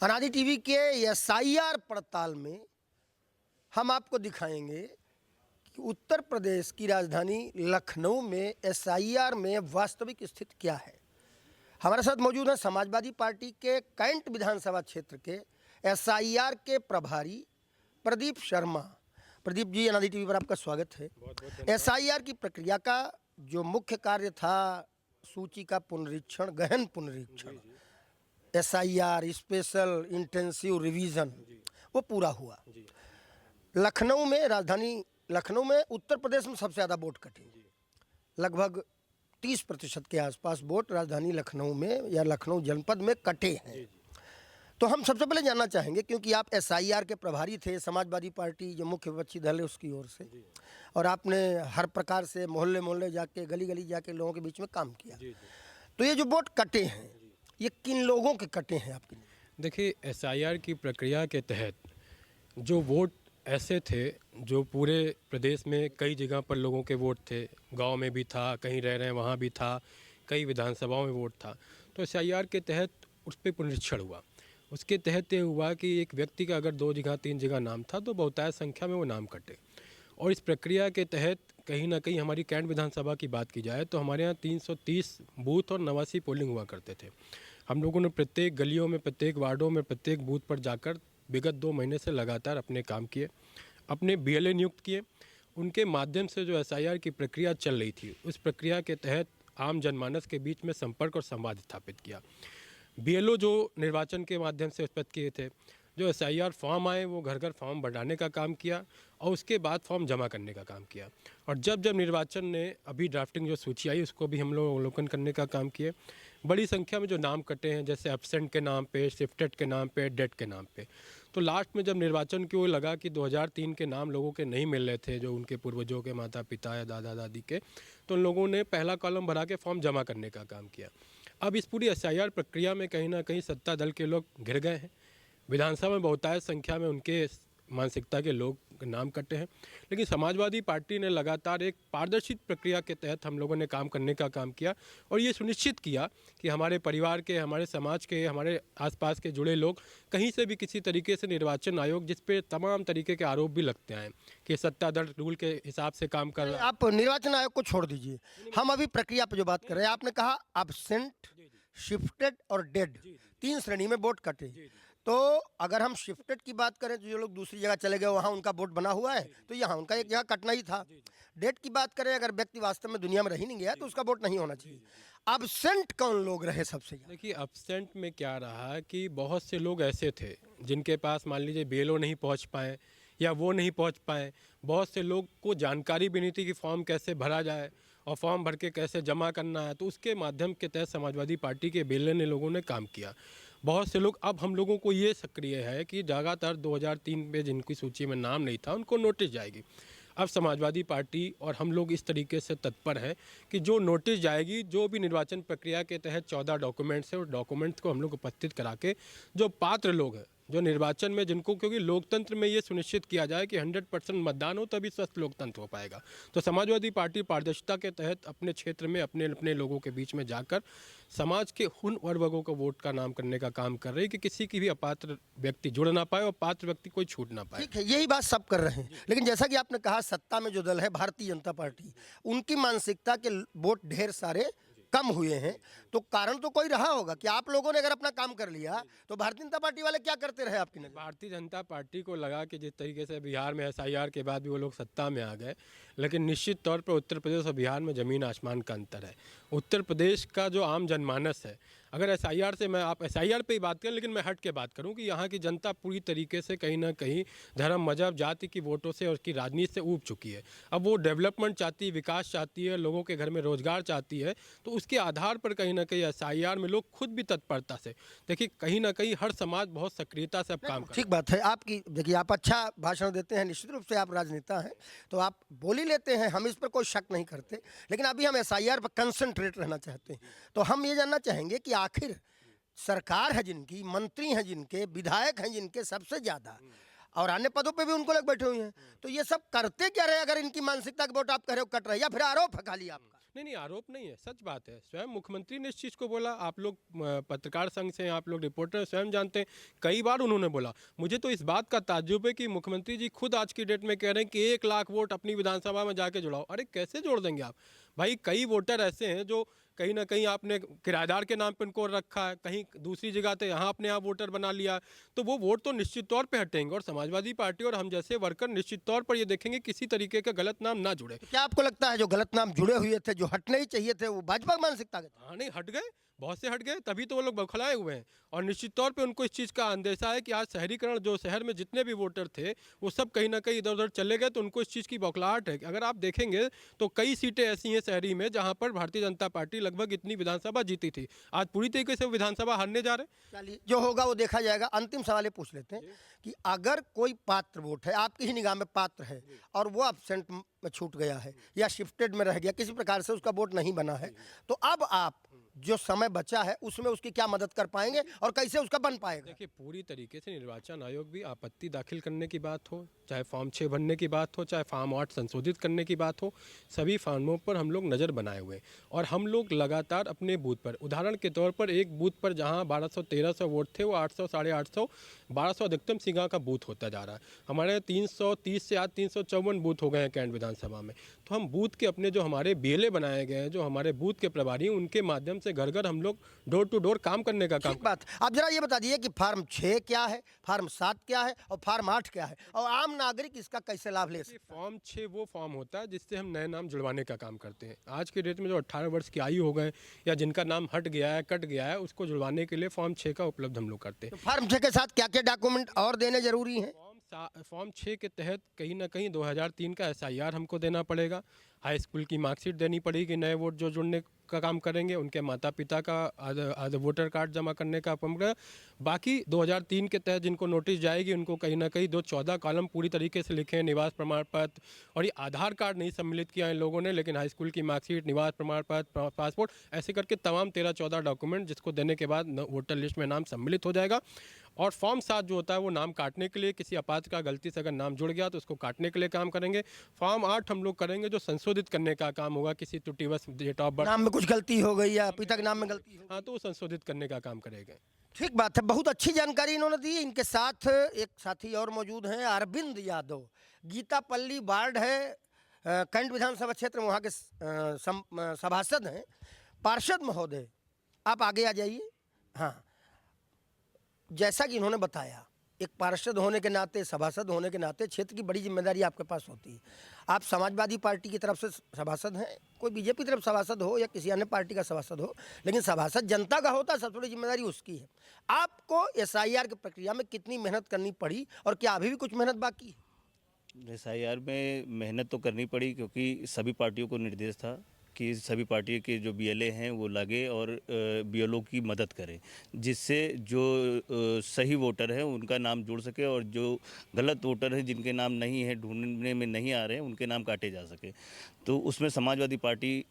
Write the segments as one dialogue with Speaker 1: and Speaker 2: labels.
Speaker 1: अनादि टीवी के एसआईआर पड़ताल में हम आपको दिखाएंगे कि उत्तर प्रदेश की राजधानी लखनऊ में एसआईआर में वास्तविक स्थिति क्या है। हमारे साथ मौजूद हैं समाजवादी पार्टी के कैंट विधानसभा क्षेत्र के एसआईआर के प्रभारी प्रदीप शर्मा। प्रदीप जी, अनादि टीवी पर आपका स्वागत है। एसआईआर की प्रक्रिया का जो मुख्य कार्य था, सूची का पुनरीक्षण, गहन पुनरीक्षण, एसआईआर स्पेशल इंटेंसिव रिवीजन, वो पूरा हुआ। लखनऊ में, राजधानी लखनऊ में उत्तर प्रदेश में सबसे ज़्यादा वोट कटे, लगभग 30% के आसपास वोट राजधानी लखनऊ में या लखनऊ जनपद में कटे हैं। तो हम सबसे पहले जानना चाहेंगे, क्योंकि आप एसआईआर के प्रभारी थे, समाजवादी पार्टी जो मुख्य विपक्षी दल है उसकी ओर से, और आपने हर प्रकार से मोहल्ले मोहल्ले जाके, गली गली जाके लोगों के बीच में काम किया। तो ये जो वोट कटे हैं, ये किन लोगों के कटे हैं आपके?
Speaker 2: देखिए, एसआईआर की प्रक्रिया के तहत जो वोट ऐसे थे जो पूरे प्रदेश में कई जगह पर लोगों के वोट थे, गांव में भी था, कहीं रह रहे हैं वहाँ भी था, कई विधानसभाओं में वोट था। तो एसआईआर के तहत उस पर पुनरीक्षण हुआ। उसके तहत ये हुआ कि एक व्यक्ति का अगर 2 जगह 3 जगह नाम था तो बहुतायत संख्या में वो नाम कटे। और इस प्रक्रिया के तहत कहीं ना कहीं हमारी कैंट विधानसभा की बात की जाए तो हमारे यहाँ 330 बूथ और 89 पोलिंग हुआ करते थे। हम लोगों ने प्रत्येक गलियों में, प्रत्येक वार्डों में, प्रत्येक बूथ पर जाकर विगत 2 महीने से लगातार अपने काम किए, अपने बीएलए नियुक्त किए। उनके माध्यम से जो एसआईआर की प्रक्रिया चल रही थी, उस प्रक्रिया के तहत आम जनमानस के बीच में संपर्क और संवाद स्थापित किया। बीएलओ जो निर्वाचन के माध्यम से उत्पन्न किए थे, जो एसआईआर फॉर्म आए वो घर घर फॉर्म बढ़ाने का काम किया और उसके बाद फॉर्म जमा करने का काम किया। और जब निर्वाचन ने अभी ड्राफ्टिंग जो सूची आई उसको भी हम लोग अवलोकन करने का काम किए। बड़ी संख्या में जो नाम कटे हैं, जैसे एब्सेंट के नाम पे, शिफ्टेड के नाम पे, डेड के नाम पे, तो लास्ट में जब निर्वाचन की ओर लगा कि 2003 के नाम लोगों के नहीं मिल रहे थे, जो उनके पूर्वजों के माता पिता या दादा दादी के, तो उन लोगों ने पहला कॉलम भरा के फॉर्म जमा करने का काम किया। अब इस पूरी एसआईआर प्रक्रिया में कहीं ना कहीं सत्ता दल के लोग घिर गए हैं। विधानसभा में बहुतायत संख्या में उनके मानसिकता के लोग नाम कटे हैं, लेकिन समाजवादी पार्टी ने लगातार एक पारदर्शी प्रक्रिया के तहत हम लोगों ने काम करने का काम किया और ये सुनिश्चित किया कि हमारे परिवार के, हमारे समाज के, हमारे आसपास के जुड़े लोग कहीं से भी किसी तरीके से निर्वाचन आयोग, जिस पे तमाम तरीके के आरोप भी लगते हैं कि सत्तादल रूल के हिसाब से काम कर रहा है।
Speaker 1: आप निर्वाचन आयोग को छोड़ दीजिए, हम अभी प्रक्रिया पे जो बात कर रहे हैं, आपने कहा एब्सेंट, शिफ्टेड और डेड, 3 श्रेणी में वोट कटे। तो अगर हम शिफ्टेड की बात करें तो जो लोग दूसरी जगह चले गए वहाँ उनका वोट बना हुआ है, तो यहाँ उनका एक जगह कटना ही था। डेड की बात करें, अगर व्यक्ति वास्तव में दुनिया में रह नहीं गया तो उसका वोट नहीं होना चाहिए। एब्सेंट कौन लोग रहे सबसे ज़्यादा?
Speaker 2: देखिए, एब्सेंट में क्या रहा कि बहुत से लोग ऐसे थे जिनके पास मान लीजिए बीएलओ नहीं पहुंच पाए या वो नहीं पहुंच पाए। बहुत से लोग को जानकारी भी नहीं थी कि फॉर्म कैसे भरा जाए और फॉर्म भर के कैसे जमा करना है। तो उसके माध्यम के तहत समाजवादी पार्टी के बीएलए ने लोगों ने काम किया। बहुत से लोग, अब हम लोगों को ये सक्रिय है कि लगातार 2003 में जिनकी सूची में नाम नहीं था उनको नोटिस जाएगी। अब समाजवादी पार्टी और हम लोग इस तरीके से तत्पर हैं कि जो नोटिस जाएगी, जो भी निर्वाचन प्रक्रिया के तहत 14 डॉक्यूमेंट्स है, उस डॉक्यूमेंट्स को हम लोग उपस्थित करा के जो पात्र लोग हैं, जो निर्वाचन में जिनको, क्योंकि लोकतंत्र में ये सुनिश्चित किया जाए कि 100% मतदान हो, तभी स्वस्थ लोकतंत्र हो पाएगा। तो समाजवादी पार्टी पारदर्शिता के तहत अपने क्षेत्र में अपने अपने लोगों के बीच में जाकर समाज के उन वर्गों को वोट का नाम करने का काम कर रही है कि किसी की भी अपात्र व्यक्ति जुड़ ना पाए और पात्र व्यक्ति कोई छूट ना पाए।
Speaker 1: ठीक है, यही बात सब कर रहे हैं, लेकिन जैसा कि आपने कहा, सत्ता में जो दल है भारतीय जनता पार्टी, उनकी मानसिकता के वोट ढेर सारे कम हुए हैं। तो कारण तो कोई रहा होगा कि आप लोगों ने अगर अपना काम कर लिया तो भारतीय जनता पार्टी वाले क्या करते रहे आपकी नजर?
Speaker 2: भारतीय जनता पार्टी को लगा कि जिस तरीके से बिहार में एसआईआर के बाद भी वो लोग सत्ता में आ गए, लेकिन निश्चित तौर पर उत्तर प्रदेश और बिहार में ज़मीन आसमान का अंतर है। उत्तर प्रदेश का जो आम जनमानस है, अगर एसआईआर से, मैं आप एसआईआर पे ही बात करें, लेकिन मैं हट के बात करूं कि यहाँ की जनता पूरी तरीके से कहीं ना कहीं धर्म, मजहब, जाति की वोटों से और उसकी राजनीति से ऊब चुकी है। अब वो डेवलपमेंट चाहती है, विकास चाहती है, लोगों के घर में रोजगार चाहती है। तो उसके आधार पर कहीं ना कहीं एसआईआर में लोग खुद भी तत्परता से, देखिए कहीं ना कहीं हर समाज बहुत सक्रियता से अब काम कर।
Speaker 1: ठीक बात है आपकी। देखिए, आप अच्छा भाषण देते हैं, निश्चित रूप से आप राजनेता हैं तो आप बोल ही लेते हैं, हम इस पर कोई शक नहीं करते। लेकिन अभी हम एसआईआर पर कंसंट्रेट रहना चाहते हैं। तो हम ये जानना चाहेंगे कि आखिर सरकार है जिनकी, मंत्री हैं जिनके, विधायक हैं जिनके सबसे ज़्यादा, और अन्य पदों पे भी उनको लोग बैठे हुए हैं। तो ये सब करते क्या रहे अगर इनकी मानसिकता के वोट आप कह रहे हो कट रहे, या फिर आरोप है खाली आपका?
Speaker 2: नहीं, आरोप नहीं है, सच बात है। स्वयं मुख्यमंत्री ने इस चीज़ को बोला। आप लोग पत्रकार संघ से हैं, आप लोग रिपोर्टर स्वयं जानते हैं, कई बार उन्होंने बोला। मुझे तो इस बात का ताज्जुब है कि मुख्यमंत्री जी खुद आज की डेट में कह रहे हैं कि 1 लाख वोट अपनी विधानसभा में जाके जुड़ाओ। अरे कैसे जोड़ देंगे आप भाई? कई वोटर ऐसे हैं जो कहीं ना कहीं आपने किराएदार के नाम पे उनको रखा है, कहीं दूसरी जगह पे यहाँ अपने आप वोटर बना लिया, तो वो वोट तो निश्चित तौर पे हटेंगे। और समाजवादी पार्टी और हम जैसे वर्कर निश्चित तौर पर ये देखेंगे किसी तरीके का गलत नाम ना जुड़े।
Speaker 1: क्या आपको लगता है जो गलत नाम जुड़े हुए थे, जो हटने ही चाहिए थे, वो भाजपा की मानसिकता के थे?
Speaker 2: हाँ, नहीं हट गए, बहुत से हट गए, तभी तो वो लोग बौखलाए हुए हैं। और निश्चित तौर पे उनको इस चीज़ का अंदेशा है कि आज शहरीकरण, जो शहर में जितने भी वोटर थे वो सब कहीं ना कहीं इधर उधर चले गए, तो उनको इस चीज़ की बौखलाहट है। अगर आप देखेंगे तो कई सीटें ऐसी हैं शहरी में जहाँ पर भारतीय जनता पार्टी लगभग इतनी विधानसभा जीती थी, आज पूरी तरीके से वो विधानसभा हारने जा रहे हैं।
Speaker 1: चलिए, जो होगा वो देखा जाएगा। अंतिम सवाल ये पूछ लेते हैं कि अगर कोई पात्र वोट है, आपकी ही निगाह में पात्र है, और वो एब्सेंट में छूट गया है या शिफ्टेड में रह गया, किसी प्रकार से उसका वोट नहीं बना है, तो अब आप जो समय बचा है उसमें उसकी क्या मदद कर पाएंगे और कैसे उसका बन पाएगा?
Speaker 2: देखिए, पूरी तरीके से निर्वाचन आयोग भी आपत्ति दाखिल करने की बात हो, चाहे फॉर्म 6 भरने की बात हो, चाहे फॉर्म 8 संशोधित करने की बात हो, सभी फॉर्मों पर हम लोग नज़र बनाए हुए हैं। और हम लोग लगातार अपने बूथ पर, उदाहरण के तौर पर एक बूथ पर जहां 1200-1300 वोट थे, वो 800, 850, 1200 अधिकतम सीगा का बूथ होता जा रहा है। हमारे 330 से आज 354 बूथ हो गए हैं कैंट विधानसभा में। तो हम बूथ के अपने जो हमारे बीएलए बनाए गए हैं, जो हमारे बूथ के प्रभारी हैं, उनके माध्यम से घर घर हम लोग डोर टू डोर काम करने का काम।
Speaker 1: ठीक बात। आप जरा ये बता दीजिए कि फार्म 6 क्या है, फार्म 7 क्या है और फार्म 8 क्या है, और आम नागरिक इसका कैसे लाभ ले सकते हैं?
Speaker 2: फॉर्म 6 वो फॉर्म होता है जिससे हम नए नाम जुड़वाने का काम करते हैं। आज के डेट में जो 18 वर्ष की आयु हो गए या जिनका नाम हट गया है, कट गया है, उसको जुड़वाने के लिए फॉर्म 6 का उपलब्ध हम लोग करते हैं।
Speaker 1: तो फार्म 6 के साथ क्या क्या डॉक्यूमेंट और देने जरूरी हैं?
Speaker 2: फॉर्म 6 के तहत कहीं ना कहीं 2003 का एसआईआर हमको देना पड़ेगा, हाई स्कूल की मार्कशीट देनी पड़ेगी, नए वोट जो जुड़ने का काम करेंगे उनके माता पिता का वोटर कार्ड जमा करने का काम। बाकी 2003 के तहत जिनको नोटिस जाएगी उनको कहीं ना कहीं 14 कॉलम पूरी तरीके से लिखे हैं, निवास प्रमाण पत्र, और ये आधार कार्ड नहीं सम्मिलित किया इन लोगों ने, लेकिन हाई स्कूल की मार्कशीट, निवास प्रमाण पत्र, पासपोर्ट, ऐसे करके तमाम 13-14 डॉक्यूमेंट जिसको देने के बाद वोटर लिस्ट में नाम सम्मिलित हो जाएगा। और फॉर्म 7 जो होता है वो नाम काटने के लिए, किसी अपात्र का गलती से अगर नाम जुड़ गया तो उसको काटने के लिए काम करेंगे। फॉर्म 8 हम लोग करेंगे जो संशोधित करने का काम होगा, किसी त्रुटिवश डेट ऑफ बर्थ,
Speaker 1: नाम में कुछ गलती हो गई या पिता के नाम में गलती हो गई।
Speaker 2: हाँ, तो वो संशोधित करने का काम करेंगे।
Speaker 1: ठीक बात है, बहुत अच्छी जानकारी इन्होंने दी। इनके साथ एक साथी और मौजूद हैं, अरविंद यादव, गीतापल्ली वार्ड है, कैंट विधानसभा क्षेत्र में वहाँ के सभासद हैं। पार्षद महोदय, आप आगे आ जाइए। हाँ, जैसा कि इन्होंने बताया, एक पार्षद होने के नाते, सभासद होने के नाते क्षेत्र की बड़ी जिम्मेदारी आपके पास होती है। आप समाजवादी पार्टी की तरफ से सभासद हैं, कोई बीजेपी तरफ सभासद हो या किसी अन्य पार्टी का सभासद हो, लेकिन सभासद जनता का होता है, सबसे बड़ी जिम्मेदारी उसकी है। आपको एसआईआर की प्रक्रिया में कितनी मेहनत करनी पड़ी और क्या अभी भी कुछ मेहनत बाकी है?
Speaker 3: एसआईआर में मेहनत तो करनी पड़ी, क्योंकि सभी पार्टियों को निर्देश था कि सभी पार्टी के जो बीएलए हैं वो लगे और बीएलओ की मदद करें, जिससे जो सही वोटर हैं उनका नाम जुड़ सके और जो गलत वोटर हैं जिनके नाम नहीं है, ढूंढने में नहीं आ रहे हैं, उनके नाम काटे जा सके। तो उसमें समाजवादी पार्टी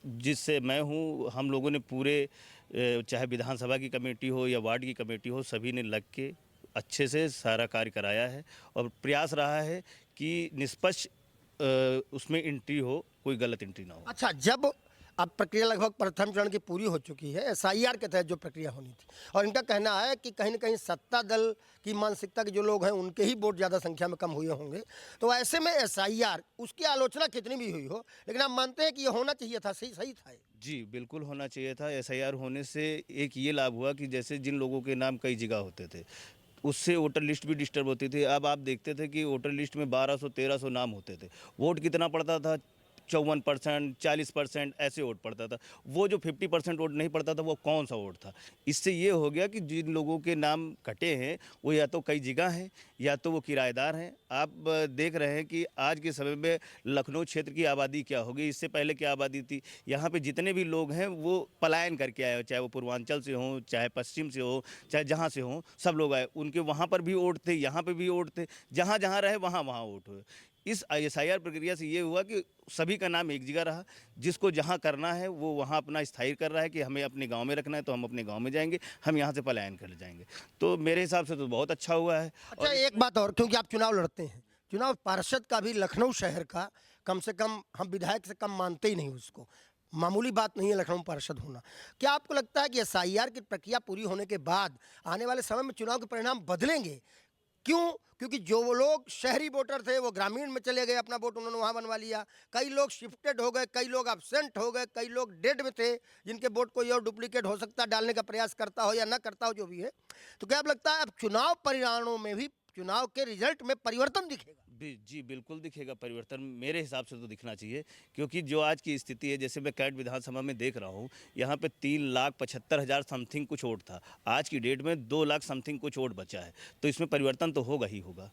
Speaker 3: जिससे मैं हूँ, हम लोगों ने पूरे, चाहे विधानसभा की कमेटी हो या वार्ड की कमेटी हो, सभी ने लग के अच्छे से सारा कार्य कराया है और प्रयास रहा है कि निष्पक्ष उसमें एंट्री हो, कोई गलत एंट्री ना हो।
Speaker 1: अच्छा, जब अब प्रक्रिया लगभग प्रथम चरण की पूरी हो चुकी है, एसआईआर के तहत जो प्रक्रिया होनी थी, और इनका कहना है कि कहीं न कहीं सत्ता दल की मानसिकता के जो लोग हैं उनके ही वोट ज़्यादा संख्या में कम हुए होंगे, तो ऐसे में एसआईआर, उसकी आलोचना कितनी भी हुई हो, लेकिन आप मानते हैं कि ये होना चाहिए था, सही सही था?
Speaker 3: जी, बिल्कुल होना चाहिए था। एसआईआर होने से एक ये लाभ हुआ कि जैसे जिन लोगों के नाम कई जगह होते थे, उससे वोटर लिस्ट भी डिस्टर्ब होती थी। अब आप देखते थे कि वोटर लिस्ट में 1200-1300 नाम होते थे, वोट कितना पड़ता था? 54%, 40% ऐसे वोट पड़ता था। वो जो 50% वोट नहीं पड़ता था, वो कौन सा वोट था? इससे ये हो गया कि जिन लोगों के नाम कटे हैं वो या तो कई जगह हैं या तो वो किराएदार हैं। आप देख रहे हैं कि आज के समय में लखनऊ क्षेत्र की आबादी क्या होगी, इससे पहले क्या आबादी थी। यहाँ पे जितने भी लोग हैं वो पलायन करके आए हो, चाहे वो पूर्वांचल से हों, चाहे पश्चिम से हो, चाहे जहाँ से हों, सब लोग आए। उनके वहाँ पर भी वोट थे, यहाँ पर भी वोट थे, जहाँ जहाँ रहे वहाँ वहाँ वोट हुए। इस SIR प्रक्रिया से ये हुआ कि सभी का नाम एक जगह रहा, जिसको जहाँ करना है वो वहाँ अपना स्थायी कर रहा है कि हमें अपने गांव में रखना है तो हम अपने गांव में जाएंगे, हम यहाँ से पलायन कर जाएंगे। तो मेरे हिसाब से तो बहुत अच्छा हुआ है।
Speaker 1: अच्छा, एक बात और, क्योंकि आप चुनाव लड़ते हैं, चुनाव पार्षद का भी लखनऊ शहर का कम से कम हम विधायक से कम मानते ही नहीं उसको, मामूली बात नहीं है लखनऊ पार्षद होना। क्या आपको लगता है कि SIR की प्रक्रिया पूरी होने के बाद आने वाले समय में चुनाव के परिणाम बदलेंगे? क्यों? क्योंकि जो वो लोग शहरी वोटर थे वो ग्रामीण में चले गए, अपना वोट उन्होंने वहाँ बनवा लिया, कई लोग शिफ्टेड हो गए, कई लोग एब्सेंट हो गए, कई लोग डेड में थे जिनके वोट कोई और डुप्लीकेट हो सकता है, डालने का प्रयास करता हो या ना करता हो, जो भी है। तो क्या आप लगता है अब चुनाव परिणामों में भी, चुनाव के रिजल्ट में परिवर्तन दिखेगा?
Speaker 3: जी बिल्कुल दिखेगा परिवर्तन, मेरे हिसाब से तो दिखना चाहिए, क्योंकि जो आज की स्थिति है, जैसे मैं कैंट विधानसभा में देख रहा हूँ, यहाँ पे 3,75,000 समथिंग कुछ वोट था, आज की डेट में 2 लाख समथिंग कुछ वोट बचा है। तो इसमें परिवर्तन तो होगा ही होगा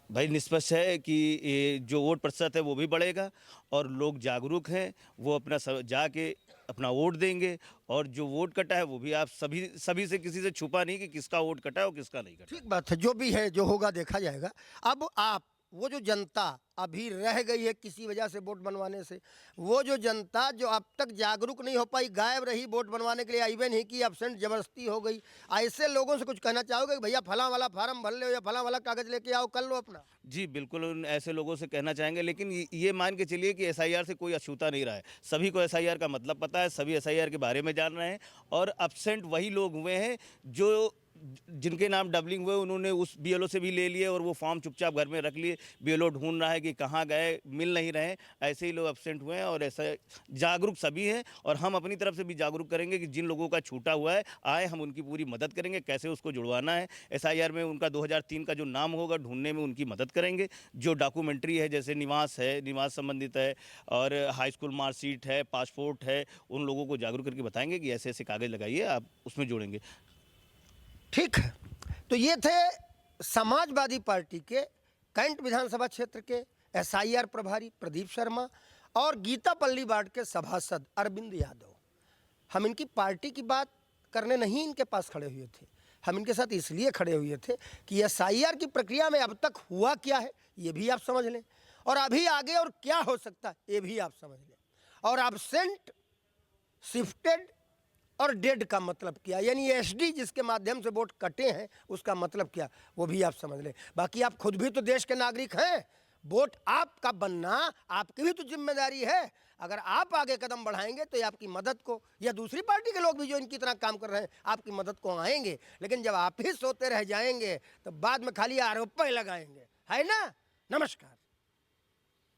Speaker 3: भाई। निष्पक्ष है कि ये जो वोट प्रतिशत है वो भी बढ़ेगा और लोग जागरूक हैं, वो अपना जाके अपना वोट देंगे। और जो वोट कटा है वो भी आप सभी से किसी से छुपा नहीं कि किसका वोट कटा है और किसका नहीं कटा।
Speaker 1: ठीक बात है, जो भी है जो होगा देखा जाएगा। अब आप, वो जो जनता अभी रह गई है किसी वजह से वोट बनवाने से, वो जो जनता जो अब तक जागरूक नहीं हो पाई, गायब रही वोट बनवाने के लिए, आई नहीं की, एब्सेंट जबरदस्ती हो गई, ऐसे लोगों से कुछ कहना चाहोगे कि भैया फला वाला फार्म भर लो या फला वाला कागज लेके आओ, कर लो अपना?
Speaker 3: जी बिल्कुल, उन ऐसे लोगों से कहना चाहेंगे, लेकिन ये मान के चलिए कि SIR से कोई अछूता नहीं रहा है। सभी को SIR का मतलब पता है, सभी SIR के बारे में जान रहे हैं। और एब्सेंट वही लोग हुए हैं जो जिनके नाम डबलिंग हुए, उन्होंने उस BLO से भी ले लिए और वो फॉर्म चुपचाप घर में रख लिए। BLO ढूंढ रहा है कि कहाँ गए, मिल नहीं रहे, ऐसे ही लोग एब्सेंट हुए हैं। और ऐसा जागरूक सभी हैं और हम अपनी तरफ से भी जागरूक करेंगे कि जिन लोगों का छूटा हुआ है आए, हम उनकी पूरी मदद करेंगे, कैसे उसको जुड़वाना है। SIR में उनका 2003 का जो नाम होगा ढूंढने में उनकी मदद करेंगे। जो डॉक्यूमेंट्री है, जैसे निवास है, निवास संबंधित है, और हाई स्कूल मार्कशीट है, पासपोर्ट है, उन लोगों को जागरूक करके बताएंगे कि ऐसे ऐसे कागज़ लगाइए, आप उसमें जोड़ेंगे।
Speaker 1: ठीक है, तो ये थे समाजवादी पार्टी के कैंट विधानसभा क्षेत्र के SIR प्रभारी प्रदीप शर्मा और गीतापल्ली वार्ड के सभासद अरविंद यादव। हम इनकी पार्टी की बात करने नहीं इनके पास खड़े हुए थे, हम इनके साथ इसलिए खड़े हुए थे कि SIR की प्रक्रिया में अब तक हुआ क्या है ये भी आप समझ लें, और अभी आगे और क्या हो सकता है ये भी आप समझ लें, और एब्सेंट, शिफ्टेड और डेड का मतलब क्या, यानी SD जिसके माध्यम से वोट कटे हैं उसका मतलब क्या, वो भी आप समझ लें। बाकी आप खुद भी तो देश के नागरिक हैं, वोट आपका बनना आपकी भी तो जिम्मेदारी है। अगर आप आगे कदम बढ़ाएंगे तो ये आपकी मदद को, या दूसरी पार्टी के लोग भी जो इनकी तरह काम कर रहे हैं आपकी मदद को आएंगे। लेकिन जब आप ही सोते रह जाएंगे तो बाद में खाली आरोप लगाएंगे, है ना। नमस्कार।